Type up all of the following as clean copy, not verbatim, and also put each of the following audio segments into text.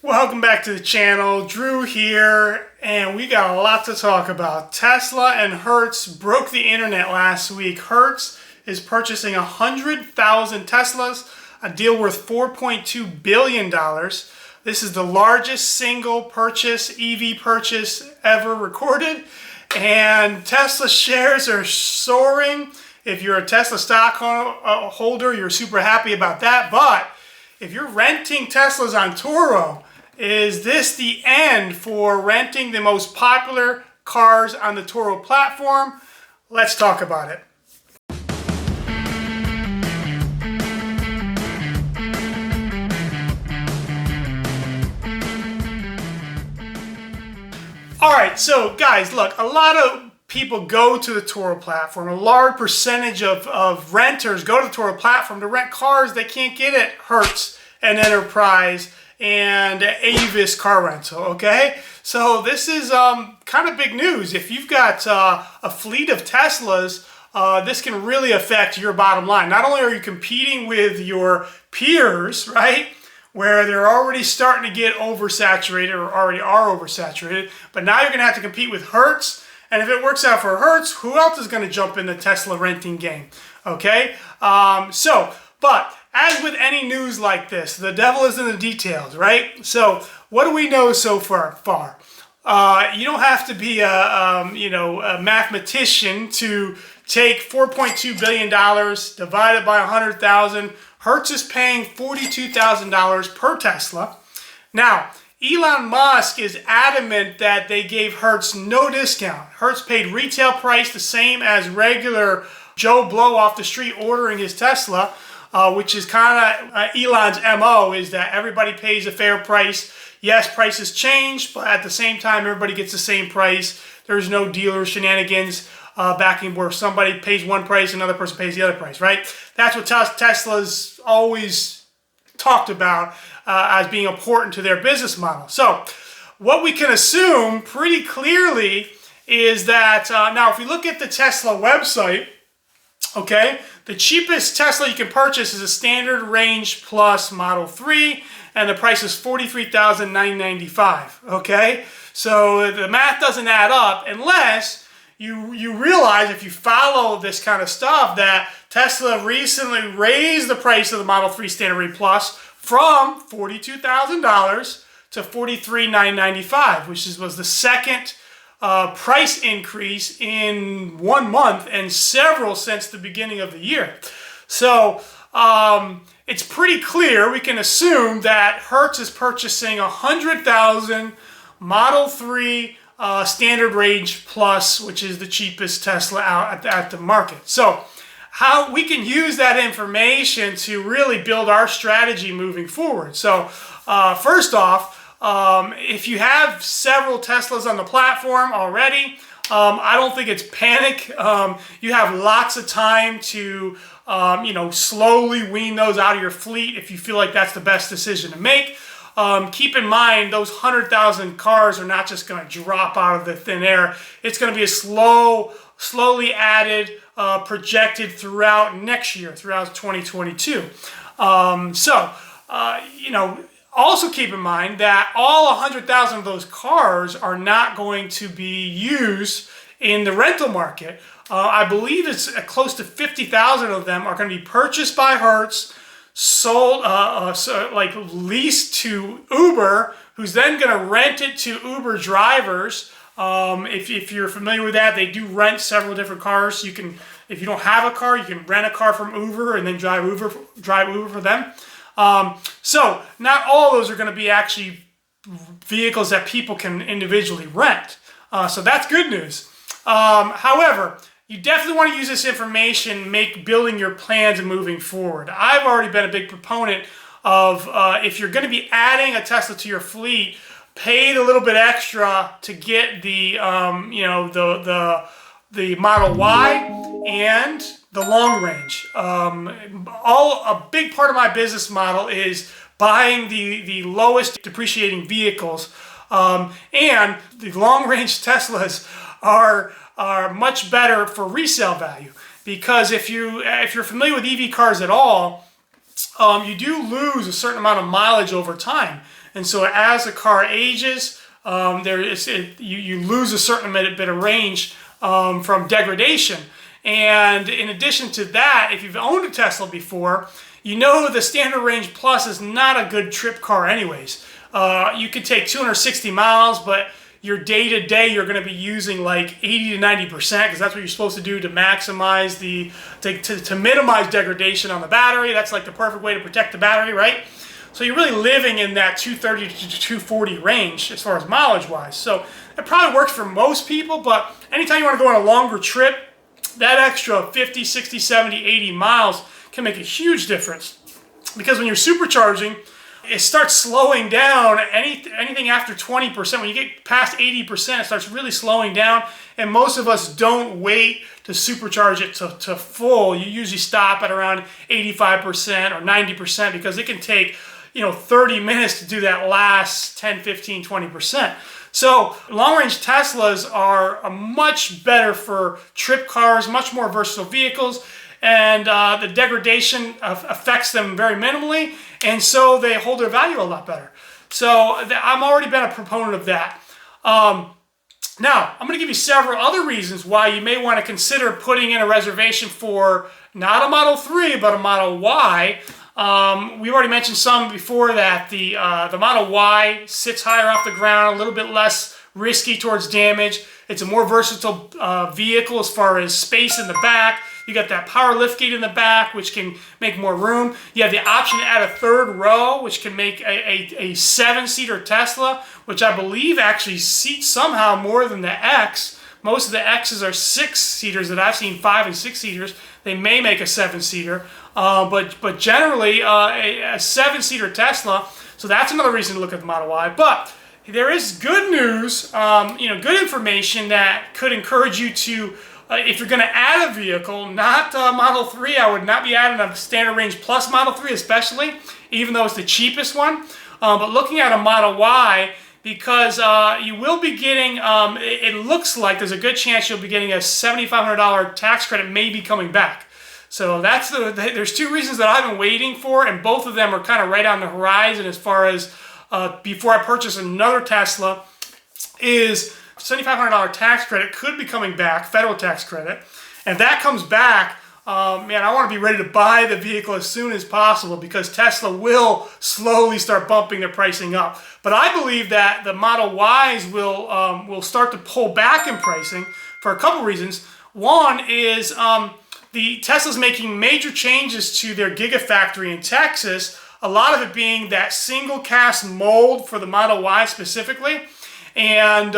Welcome back to the channel. Drew here, and we got a lot to talk about. Tesla and Hertz broke the internet last week. Hertz is purchasing 100,000 Teslas, a deal worth $4.2 billion. This is the largest single EV purchase ever recorded, and Tesla shares are soaring. If you're a Tesla stock holder, you're super happy about that, but if you're renting Teslas on Turo, is this the end for renting the most popular cars on the Turo platform? Let's talk about it. All right, so guys, look, a lot of people go to the Turo platform. A large percentage of renters go to the Turo platform to rent cars they can't get at Hertz and Enterprise and Avis car rental, okay? So this is kind of big news. If you've got a fleet of Teslas, this can really affect your bottom line. Not only are you competing with your peers, right, where they're already starting to get oversaturated or already are oversaturated, but now you're going to have to compete with Hertz. And if it works out for Hertz, who else is going to jump in the Tesla renting game? Okay? But as with any news like this, the devil is in the details, right? So what do we know so far? You don't have to be a mathematician to take $4.2 billion divided by 100,000. Hertz is paying $42,000 per Tesla. Now, Elon Musk is adamant that they gave Hertz no discount. Hertz paid retail price the same as regular Joe Blow off the street ordering his Tesla, which is kind of Elon's MO, is that everybody pays a fair price. Yes, prices change, but at the same time, everybody gets the same price. There's no dealer shenanigans backing where somebody pays one price, another person pays the other price, right? That's what Tesla's always talked about as being important to their business model. So what we can assume pretty clearly is that, now if you look at the Tesla website, okay, the cheapest Tesla you can purchase is a standard range plus Model 3, and the price is $43,995, okay? So the math doesn't add up unless you realize, if you follow this kind of stuff, that Tesla recently raised the price of the Model 3 Standard Range Plus from $42,000 to $43,995, which was the second price increase in 1 month and several since the beginning of the year. So it's pretty clear, we can assume that Hertz is purchasing 100,000 Model 3 Standard Range Plus, which is the cheapest Tesla out at the market. So how we can use that information to really build our strategy moving forward. So first off, if you have several Teslas on the platform already, I don't think it's panic. You have lots of time to slowly wean those out of your fleet if you feel like that's the best decision to make. Keep in mind, those 100,000 cars are not just going to drop out of the thin air. It's going to be a slowly added, projected throughout next year, throughout 2022. Also keep in mind that all 100,000 of those cars are not going to be used in the rental market. I believe it's close to 50,000 of them are going to be purchased by Hertz, sold, leased to Uber, who's then going to rent it to Uber drivers. If you're familiar with that, they do rent several different cars. You can, if you don't have a car, you can rent a car from Uber and then drive Uber for them. So not all those are going to be actually vehicles that people can individually rent. So that's good news. However, you definitely want to use this information, building your plans and moving forward. I've already been a big proponent of if you're going to be adding a Tesla to your fleet, pay a little bit extra to get the the Model Y and the long range. A big part of my business model is buying the lowest depreciating vehicles, and the long range Teslas are much better for resale value, because if you're familiar with EV cars at all, you do lose a certain amount of mileage over time. And so as the car ages, you lose a certain bit of range from degradation. And in addition to that, if you've owned a Tesla before, you know the Standard Range Plus is not a good trip car anyways. You could take 260 miles, but your day-to-day you're going to be using like 80 to 90%, because that's what you're supposed to do to maximize to minimize degradation on the battery. That's like the perfect way to protect the battery, right? So you're really living in that 230 to 240 range as far as mileage-wise. So it probably works for most people, but anytime you want to go on a longer trip, that extra 50, 60, 70, 80 miles can make a huge difference. Because when you're supercharging, it starts slowing down. Anything after 20%, when you get past 80%, it starts really slowing down. And most of us don't wait to supercharge it to full. You usually stop at around 85% or 90% because it can take 30 minutes to do that last 10, 15, 20%. So long-range Teslas are much better for trip cars, much more versatile vehicles, and the degradation affects them very minimally, and so they hold their value a lot better. So I've already been a proponent of that. Now, I'm going to give you several other reasons why you may want to consider putting in a reservation for not a Model 3, but a Model Y. We've already mentioned some before that the Model Y sits higher off the ground, a little bit less risky towards damage. It's a more versatile vehicle as far as space in the back. You got that power liftgate in the back, which can make more room. You have the option to add a third row, which can make a seven-seater Tesla, which I believe actually seats somehow more than the X. Most of the X's are six-seaters that I've seen, 5 and 6-seaters. They may make a seven-seater, but generally a seven-seater Tesla. So that's another reason to look at the Model Y. But there is good news, good information that could encourage you to, if you're going to add a vehicle, not Model 3. I would not be adding a Standard Range Plus Model 3 especially, even though it's the cheapest one. But looking at a Model Y, because you will be getting, it looks like there's a good chance you'll be getting a $7,500 tax credit maybe coming back. So there's two reasons that I've been waiting for, and both of them are kind of right on the horizon as far as before I purchase another Tesla, is $7,500 tax credit could be coming back, federal tax credit. And if that comes back, man, I want to be ready to buy the vehicle as soon as possible, because Tesla will slowly start bumping their pricing up. But I believe that the Model Ys will start to pull back in pricing for a couple reasons. One is the Tesla's making major changes to their Gigafactory in Texas, a lot of it being that single cast mold for the Model Y specifically, and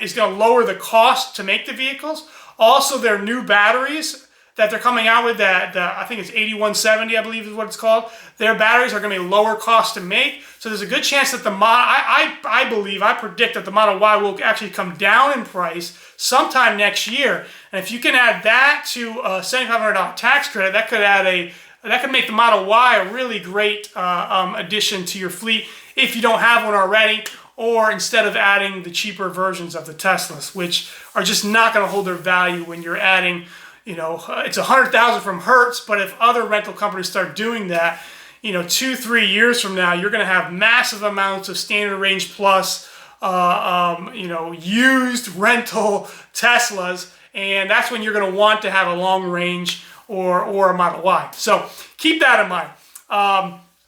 is going to lower the cost to make the vehicles. Also, their new batteries that they're coming out with, that I think it's 8170, I believe is what it's called. Their batteries are going to be lower cost to make. So there's a good chance that the I predict that the Model Y will actually come down in price sometime next year. And if you can add that to a $7,500 tax credit, that could make the Model Y a really great addition to your fleet if you don't have one already, or instead of adding the cheaper versions of the Teslas, which are just not going to hold their value when you're adding, it's $100,000 from Hertz, but if other rental companies start doing that, 2-3 years from now, you're going to have massive amounts of Standard Range Plus, used rental Teslas, and that's when you're going to want to have a long range or a Model Y. So keep that in mind.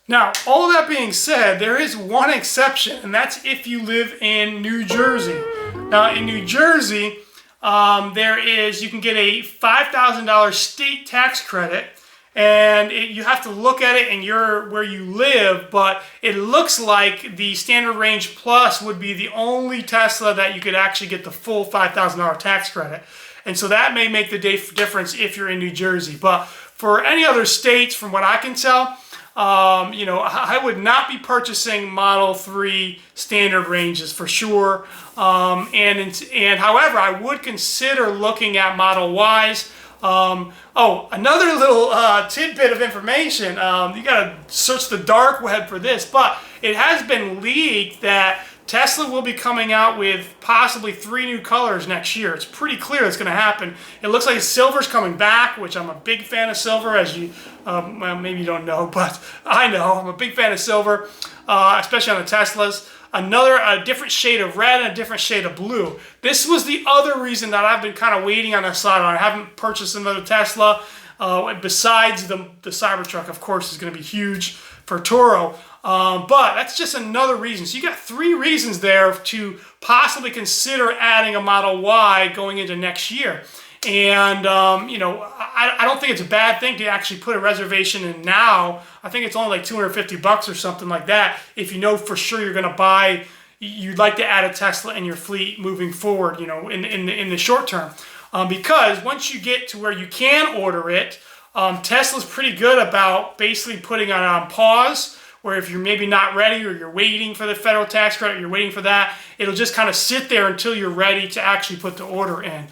Now, all that being said, there is one exception, and that's if you live in New Jersey. Now, in New Jersey, you can get a $5,000 state tax credit, and you have to look at it and where you live, but it looks like the Standard Range Plus would be the only Tesla that you could actually get the full $5,000 tax credit. And so that may make the difference if you're in New Jersey. But for any other states, from what I can tell, I would not be purchasing Model 3 standard ranges for sure. And however, I would consider looking at Model Ys. Another little tidbit of information. You got to search the dark web for this, but it has been leaked that Tesla will be coming out with possibly 3 new colors next year. It's pretty clear it's going to happen. It looks like silver's coming back, which I'm a big fan of silver, as you, well, maybe you don't know, but I know. I'm a big fan of silver, especially on the Teslas. A different shade of red and a different shade of blue. This was the other reason that I've been kind of waiting on this slide. I haven't purchased another Tesla. Besides the Cybertruck, of course, is going to be huge for Turo. But that's just another reason. So you got 3 reasons there to possibly consider adding a Model Y going into next year. And, you know, I don't think it's a bad thing to actually put a reservation in now. I think it's only like $250 or something like that. If you know for sure you're going to buy, you'd like to add a Tesla in your fleet moving forward, you know, in the short term. Because once you get to where you can order it, Tesla's pretty good about basically putting it on pause, where if you're maybe not ready or you're waiting for the federal tax credit, you're waiting for that, it'll just kind of sit there until you're ready to actually put the order in.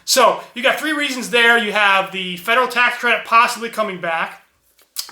So you got 3 reasons there. You have the federal tax credit possibly coming back.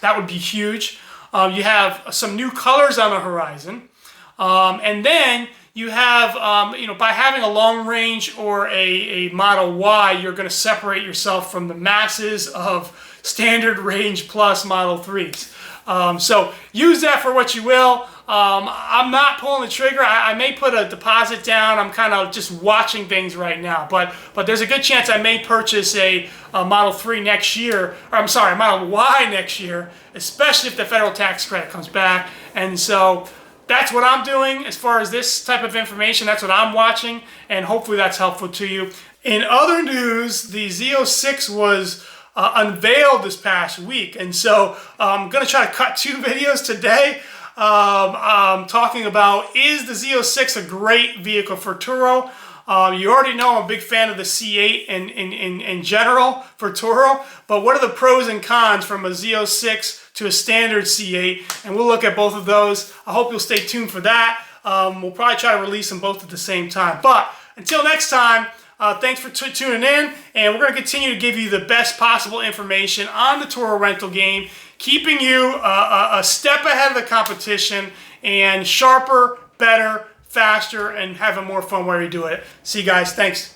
That would be huge. You have some new colors on the horizon. And then you have, you know, by having a long range or a Model Y, you're going to separate yourself from the masses of standard range plus Model 3s. So use that for what you will. I'm not pulling the trigger. I may put a deposit down. I'm kind of just watching things right now. But there's a good chance I may purchase a Model 3 next year. Or I'm sorry, a Model Y next year, especially if the federal tax credit comes back. And so that's what I'm doing as far as this type of information. That's what I'm watching. And hopefully that's helpful to you. In other news, the Z06 was unveiled this past week. And so I'm going to try to cut 2 videos today. Talking about, is the Z06 a great vehicle for Turo? You already know I'm a big fan of the C8 in general for Turo, but what are the pros and cons from a Z06 to a standard C8? And we'll look at both of those. I hope you'll stay tuned for that. We'll probably try to release them both at the same time. But until next time, thanks for tuning in, and we're going to continue to give you the best possible information on the Turo rental game, keeping you a step ahead of the competition and sharper, better, faster, and having more fun while you do it. See you guys. Thanks.